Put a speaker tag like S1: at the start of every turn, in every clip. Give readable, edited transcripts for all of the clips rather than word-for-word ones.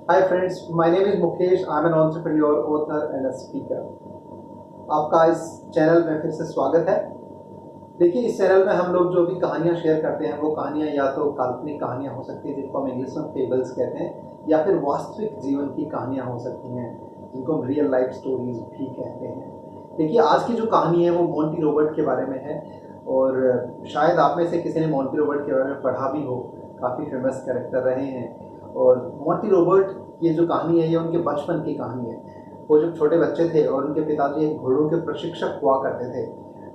S1: Hi friends, my name is Mukesh. I'm an entrepreneur, author and a speaker. आपका इस channel में फिर से स्वागत है। देखिए, इस चैनल में हम लोग जो भी कहानियाँ शेयर करते हैं वो कहानियाँ या तो काल्पनिक कहानियाँ हो सकती हैं जिनको हम इंग्लिश में फेबल्स कहते हैं, या फिर वास्तविक जीवन की कहानियाँ हो सकती हैं जिनको हम रियल लाइफ स्टोरीज भी कहते हैं। देखिए, आज की जो कहानी है वो मोंटी रॉबर्ट के बारे में है और शायद आप में से किसी ने मोंटी रॉबर्ट के बारे में पढ़ा भी हो। काफ़ी फेमस कैरेक्टर रहे हैं। और मोंटी रॉबर्ट ये जो कहानी है ये उनके बचपन की कहानी है। वो जब छोटे बच्चे थे और उनके पिताजी एक घोड़ों के प्रशिक्षक हुआ करते थे,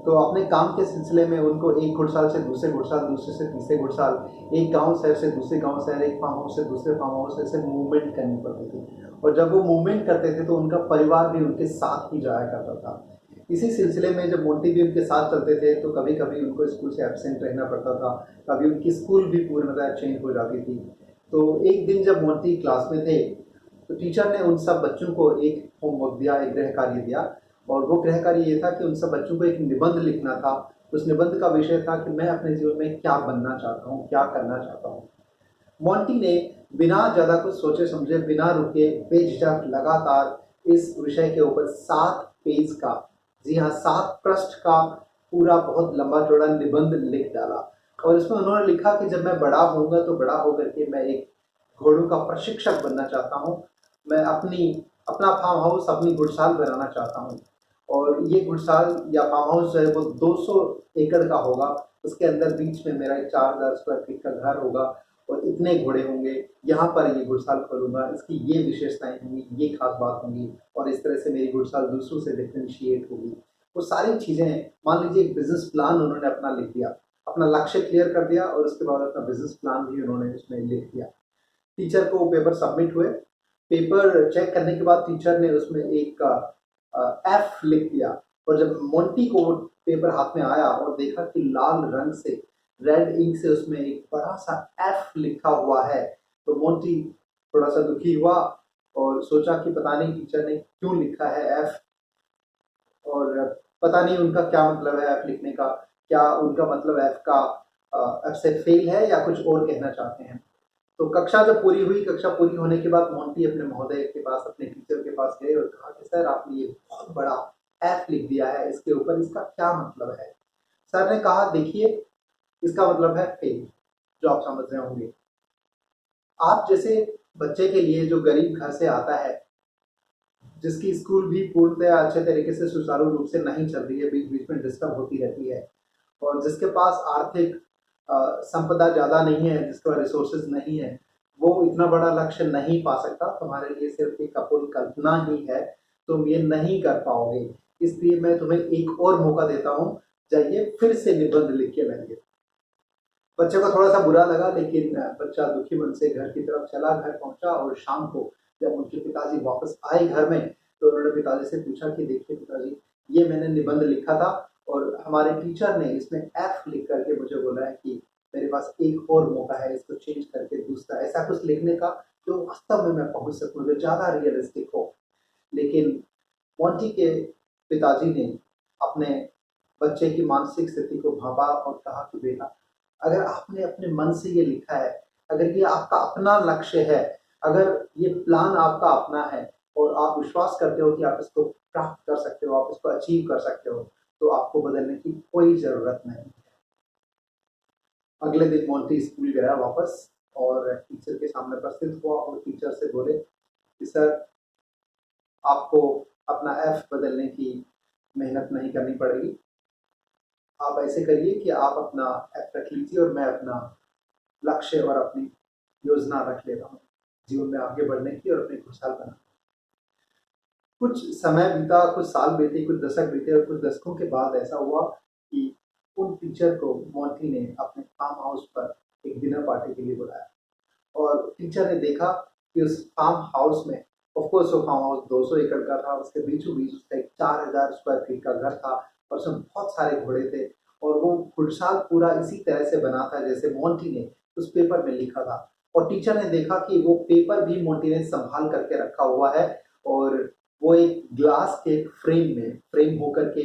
S1: तो अपने काम के सिलसिले में उनको एक घुड़साल से दूसरे घुड़साल, दूसरे से तीसरे घुड़साल, एक गांव शहर से दूसरे गांव शहर, एक फार्म हाउस से दूसरे फार्म हाउस, ऐसे मूवमेंट करनी पड़ती थी। और जब वो मूवमेंट करते थे तो उनका परिवार भी उनके साथ ही जाया करता था। इसी सिलसिले में जब मोंटी भी उनके साथ चलते थे तो कभी कभी उनको स्कूल से एब्सेंट रहना पड़ता था, कभी उनकी स्कूल भी पूर्णतः चेंज हो जाती थी। तो एक दिन जब मोंटी क्लास में थे तो टीचर ने उन सब बच्चों को एक होमवर्क दिया, एक गृह कार्य दिया। और वो गृह कार्य ये था कि उन सब बच्चों को एक निबंध लिखना था। उस निबंध का विषय था कि मैं अपने जीवन में क्या बनना चाहता हूँ, क्या करना चाहता हूँ। मोंटी ने बिना ज़्यादा कुछ सोचे समझे, बिना रुके, बेझिझक लगातार इस विषय के ऊपर 7 पेज का, जी हाँ 7 पृष्ठ का पूरा बहुत लंबा चौड़ा निबंध लिख डाला। और इसमें उन्होंने लिखा कि जब मैं बड़ा होऊंगा तो बड़ा होकर के मैं एक घोड़ों का प्रशिक्षक बनना चाहता हूँ। मैं अपना फार्म हाउस, अपनी घुड़साल बनाना चाहता हूँ। और ये घुड़साल या फार्म हाउस जो है वो 200 एकड़ का होगा। उसके अंदर बीच में मेरा एक 4000 स्क्वायर फीट का घर होगा और इतने घोड़े होंगे। यहाँ पर ये घुड़साल खोलूंगा, इसकी ये विशेषताएं होंगी, ये खास बात होंगी, और इस तरह से मेरी घुड़साल दूसरों से डिफ्रेंशिएट होगी। वो सारी चीज़ें, मान लीजिए एक बिजनेस प्लान उन्होंने अपना लिख दिया, अपना लक्ष्य क्लियर कर दिया और उसके बाद अपना बिजनेस प्लान भी उन्होंने उसमें लिख दिया। टीचर को पेपर सबमिट हुए। पेपर चेक करने के बाद टीचर ने उसमें एक एफ लिख दिया। और जब मोंटी को पेपर हाथ में आया और देखा कि लाल रंग से, रेड इंक से उसमें एक बड़ा सा एफ लिखा हुआ है, तो मोंटी थोड़ा सा दुखी हुआ और सोचा कि पता नहीं टीचर ने क्यों लिखा है एफ, और पता नहीं उनका क्या मतलब है एफ लिखने का। क्या उनका मतलब एफ का एफ से फेल है या कुछ और कहना चाहते हैं। तो कक्षा जब पूरी हुई, कक्षा पूरी होने के बाद मोंटी अपने महोदय के पास, अपने टीचर के पास गए और कहा कि सर आपने ये बहुत बड़ा एफ लिख दिया है इसके ऊपर, इसका क्या मतलब है। सर ने कहा देखिए, इसका मतलब है फेल, जो आप समझ रहे होंगे। आप जैसे बच्चे के लिए जो गरीब घर से आता है, जिसकी स्कूल भी पूर्णतः अच्छे तरीके से सुचारू रूप से नहीं चल रही है, बीच बीच में डिस्टर्ब होती रहती है, और जिसके पास आर्थिक संपदा ज़्यादा नहीं है, जिसके पास रिसोर्सेज नहीं है, वो इतना बड़ा लक्ष्य नहीं पा सकता। तुम्हारे लिए सिर्फ एक अपूर्ण कल्पना ही है, तुम ये नहीं कर पाओगे। इसलिए मैं तुम्हें एक और मौका देता हूँ, जाइए फिर से निबंध लिख के लाइए। बच्चे को थोड़ा सा बुरा लगा, लेकिन बच्चा दुखी मन से घर की तरफ चला। घर पहुंचा और शाम को जब उनके पिताजी वापस आए घर में तो उन्होंने पिताजी से पूछा कि देखिए पिताजी, ये मैंने निबंध लिखा था और हमारे टीचर ने इसमें एफ लिख करके मुझे बोला है कि मेरे पास एक और मौका है इसको चेंज करके दूसरा ऐसा कुछ लिखने का जो वास्तव में मैं पहुंच सकूं, जो ज़्यादा रियलिस्टिक हो। लेकिन मोंटी के पिताजी ने अपने बच्चे की मानसिक स्थिति को भांपा और कहा कि बेटा, अगर आपने अपने मन से ये लिखा है, अगर ये आपका अपना लक्ष्य है, अगर ये प्लान आपका अपना है और आप विश्वास करते हो कि आप इसको प्राप्त कर सकते हो, आप इसको अचीव कर सकते हो, तो आपको बदलने की कोई ज़रूरत नहीं है। अगले दिन मोंटी स्कूल गया वापस और टीचर के सामने प्रस्तुत हुआ और टीचर से बोले कि सर, आपको अपना एफ बदलने की मेहनत नहीं करनी पड़ेगी। आप ऐसे करिए कि आप अपना एफ रख लीजिए और मैं अपना लक्ष्य और अपनी योजना रख लेता हूँ जीवन में आगे बढ़ने की और अपनी खुशहाल बनाने। कुछ समय बीता, कुछ साल बीते, कुछ दशक बीते और कुछ दशकों के बाद ऐसा हुआ कि उन टीचर को मोंटी ने अपने फार्म हाउस पर एक डिनर पार्टी के लिए बुलाया। और टीचर ने देखा कि उस फार्म हाउस में, ऑफ कोर्स वो फार्म हाउस 200 एकड़ का था, उसके बीचों बीच उसका एक 4000 स्क्वायर फीट का घर था और उसमें बहुत सारे घोड़े थे। और वो खुशहाल पूरा इसी तरह से बना था जैसे मोंटी ने उस पेपर में लिखा था। और टीचर ने देखा कि वो पेपर भी मोंटी ने संभाल करके रखा हुआ है और वो एक ग्लास के फ्रेम में फ्रेम होकर के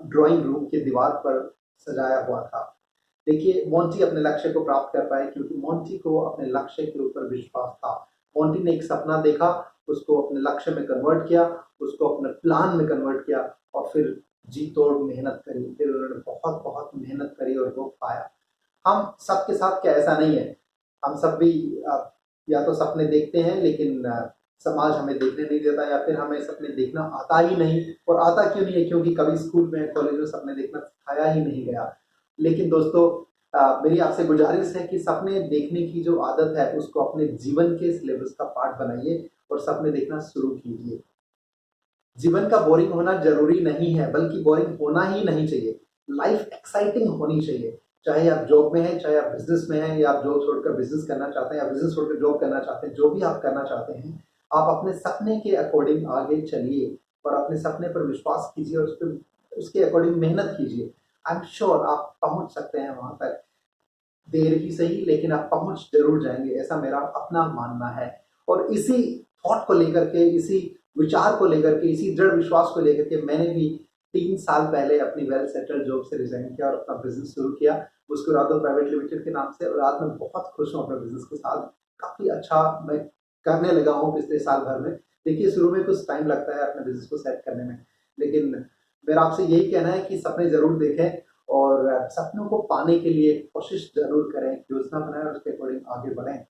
S1: ड्राइंग रूम की दीवार पर सजाया हुआ था। देखिए, मोंटी अपने लक्ष्य को प्राप्त कर पाए क्योंकि मोंटी को अपने लक्ष्य के ऊपर विश्वास था। मोंटी ने एक सपना देखा, उसको अपने लक्ष्य में कन्वर्ट किया, उसको अपने प्लान में कन्वर्ट किया और फिर जी तोड़ मेहनत करी। फिर उन्होंने बहुत बहुत मेहनत करी और वो पाया। हम सबके साथ क्या ऐसा नहीं है? हम सब भी या तो सपने देखते हैं लेकिन समाज हमें देखने नहीं देता, या फिर हमें सपने देखना आता ही नहीं। और आता क्यों नहीं है? क्योंकि कभी स्कूल में कॉलेज में सपने देखना सिखाया ही नहीं गया। लेकिन दोस्तों, मेरी आपसे गुजारिश है कि सपने देखने की जो आदत है उसको अपने जीवन के सिलेबस का पार्ट बनाइए और सपने देखना शुरू कीजिए। जीवन का बोरिंग होना जरूरी नहीं है, बल्कि बोरिंग होना ही नहीं चाहिए। लाइफ एक्साइटिंग होनी चाहिए। चाहे आप जॉब में हैं, चाहे आप बिजनेस में हैं, या आप जॉब छोड़कर बिजनेस करना चाहते हैं, या बिजनेस छोड़कर जॉब करना चाहते हैं, जो भी आप करना चाहते हैं, आप अपने सपने के अकॉर्डिंग आगे चलिए और अपने सपने पर विश्वास कीजिए और उसके अकॉर्डिंग मेहनत कीजिए। आई एम श्योर आप पहुंच सकते हैं वहां तक। देर ही सही, लेकिन आप पहुंच जरूर जाएंगे, ऐसा मेरा अपना मानना है। और इसी थॉट को लेकर के, इसी विचार को लेकर के, इसी दृढ़ विश्वास को लेकर के मैंने भी 3 साल पहले अपनी वेल सेटल्ड जॉब से रिजाइन किया और अपना बिजनेस शुरू किया, मुस्कुरादो प्राइवेट लिमिटेड के नाम से। और आज मैं बहुत खुश हूँ अपने बिजनेस के साथ। काफी अच्छा मैं करने लगा हूँ पिछले साल भर में। देखिए, शुरू में कुछ टाइम लगता है अपने बिजनेस को सेट करने में, लेकिन मेरा आपसे यही कहना है कि सपने जरूर देखें और सपनों को पाने के लिए कोशिश जरूर करें, योजना बनाएं और उसके अकॉर्डिंग आगे बढ़ें।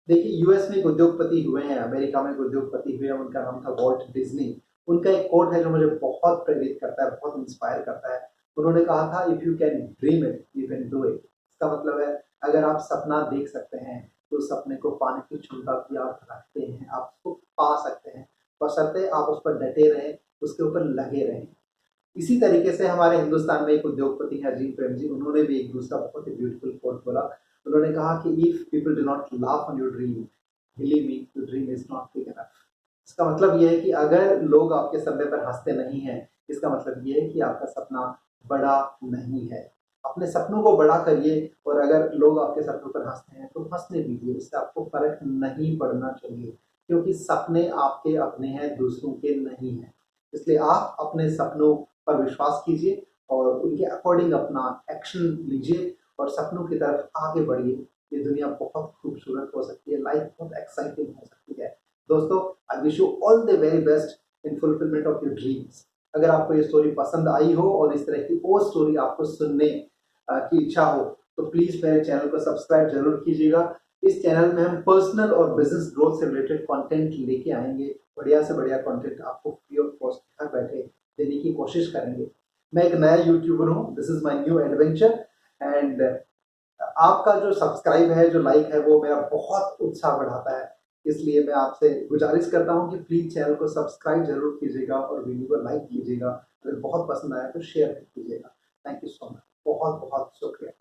S1: देखिए, यूएस में एक उद्योगपति हुए हैं, अमेरिका में एक उद्योगपति हुए हैं, उनका नाम था वॉल्ट डिज्नी। उनका एक कोट है जो मुझे बहुत प्रेरित करता है, बहुत इंस्पायर करता है। उन्होंने कहा था, if you can dream it you can do it. इसका मतलब है, अगर आप सपना देख सकते हैं तो सपने को पाने की क्षमता भी आप रखते हैं, आप उसको पा सकते हैं, बशर्ते आप उस पर डटे रहें, उसके ऊपर लगे रहें। इसी तरीके से हमारे हिंदुस्तान में एक उद्योगपति हैं, अजीम प्रेम जी। उन्होंने भी एक दूसरा बहुत ही ब्यूटीफुल कोट बोला। उन्होंने कहा कि if people do not laugh on your dream, believe me your dream is not big enough. इसका मतलब ये है कि अगर लोग आपके सपने पर हंसते नहीं हैं, इसका मतलब ये है कि आपका सपना बड़ा नहीं है। अपने सपनों को बड़ा करिए, और अगर लोग आपके सपनों पर हंसते हैं तो हंसने दीजिए, इससे आपको फर्क नहीं पड़ना चाहिए, क्योंकि सपने आपके अपने हैं, दूसरों के नहीं हैं। इसलिए आप अपने सपनों पर विश्वास कीजिए और उनके अकॉर्डिंग अपना एक्शन लीजिए और सपनों की तरफ आगे बढ़िए। ये दुनिया बहुत खूबसूरत हो सकती है, लाइफ बहुत एक्साइटिंग हो सकती है। दोस्तों, I wish you all the very best in fulfilment of your dreams. अगर आपको ये स्टोरी पसंद आई हो और इस तरह की और स्टोरी आपको सुनने की इच्छा हो, तो प्लीज मेरे चैनल को सब्सक्राइब जरूर कीजिएगा। इस चैनल में हम पर्सनल और बिजनेस ग्रोथ से रिलेटेड कंटेंट लेके आएंगे। बढ़िया से बढ़िया कंटेंट आपको फ्री ऑफ कॉस्ट घर बैठे देने की कोशिश करेंगे। मैं एक नया यूट्यूबर हूँ, this is my new adventure, and आपका जो सब्सक्राइब है, जो लाइक है, वो मेरा बहुत उत्साह बढ़ाता है। इसलिए मैं आपसे गुजारिश करता हूँ कि प्लीज चैनल को सब्सक्राइब जरूर कीजिएगा और वीडियो को लाइक कीजिएगा। अगर बहुत पसंद आया तो शेयर कीजिएगा। थैंक यू सो मच, बहुत बहुत शुक्रिया।